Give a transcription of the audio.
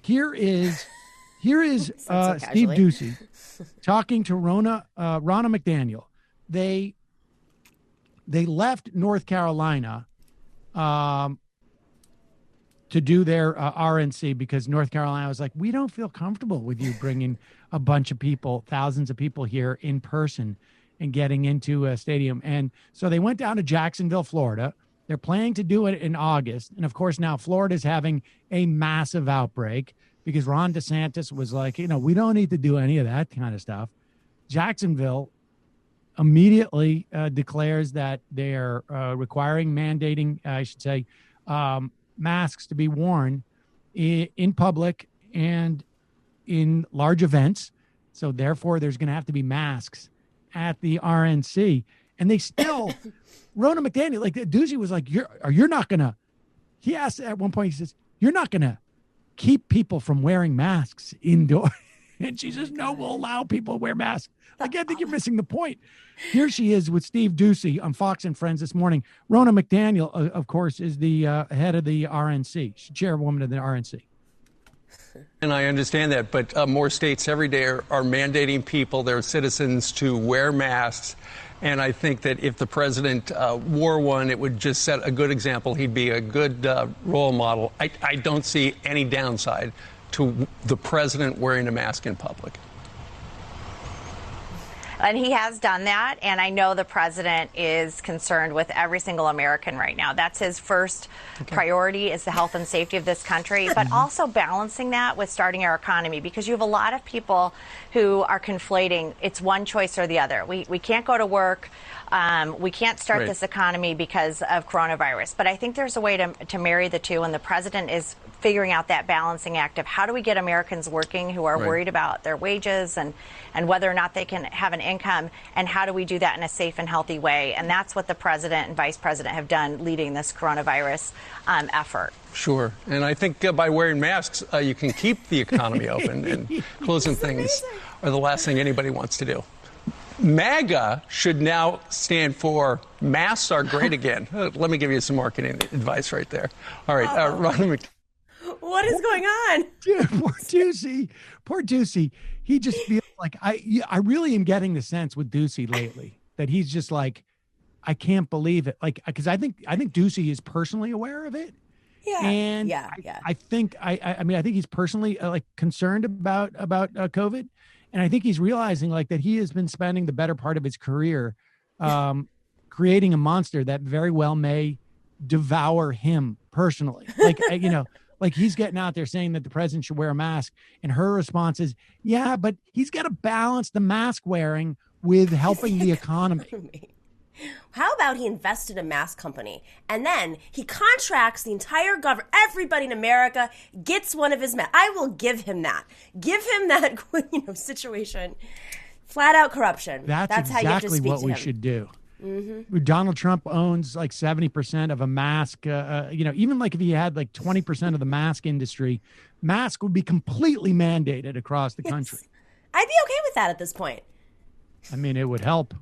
Here is so Steve casually. Doocy talking to Ronna McDaniel. They left North Carolina to do their RNC because North Carolina was like, we don't feel comfortable with you bringing a bunch of people, thousands of people here in person and getting into a stadium. And so they went down to Jacksonville, Florida. They're planning to do it in August. And of course, now Florida's having a massive outbreak because Ron DeSantis was like, we don't need to do any of that kind of stuff. Jacksonville immediately declares that they're mandating, masks to be worn in public and in large events. So therefore, there's going to have to be masks at the RNC. And they still, Ronna McDaniel, like Doocy was like, you're not going to, he asked at one point, he says, you're not going to keep people from wearing masks indoor. And she says, no, we'll allow people to wear masks. Like, I think you're missing the point. Here she is with Steve Doocy on Fox and Friends this morning. Ronna McDaniel, of course, is the head of the RNC. She's chairwoman of the RNC. And I understand that, but more states every day are mandating people, their citizens, to wear masks. And I think that if the president wore one, it would just set a good example. He'd be a good role model. I don't see any downside to the president wearing a mask in public. And he has done that. And I know the president is concerned with every single American right now. That's his first priority, is the health and safety of this country, but also balancing that with starting our economy, because you have a lot of people who are conflating it's one choice or the other. We can't go to work. We can't start this economy because of coronavirus. But I think there's a way to marry the two. And the president is figuring out that balancing act of how do we get Americans working who are worried about their wages and whether or not they can have an income, and how do we do that in a safe and healthy way. And that's what the president and vice president have done leading this coronavirus effort. Sure. And I think by wearing masks, you can keep the economy open, and closing things are the last thing anybody wants to do. MAGA should now stand for masks are great again. Let me give you some marketing advice right there. All right, Ronna What is going on? Dude, poor Doocy. He just feels like I really am getting the sense with Doocy lately that he's just like, I can't believe it. Like, because I think Doocy is personally aware of it. Yeah. And yeah. I think he's personally concerned about COVID. And I think he's realizing like that he has been spending the better part of his career creating a monster that very well may devour him personally. Like, like he's getting out there saying that the president should wear a mask. And her response is, yeah, but he's got to balance the mask wearing with helping the economy. How about he invests in a mask company and then he contracts the entire government, everybody in America gets one of his masks. I will give him that. Give him that situation. Flat out corruption. That's how you have to exactly speak what to we him. should do. Mm-hmm. Donald Trump owns like 70% of a mask. Even like if he had like 20% of the mask industry, mask would be completely mandated across the country. I'd be okay with that at this point. I mean, it would help.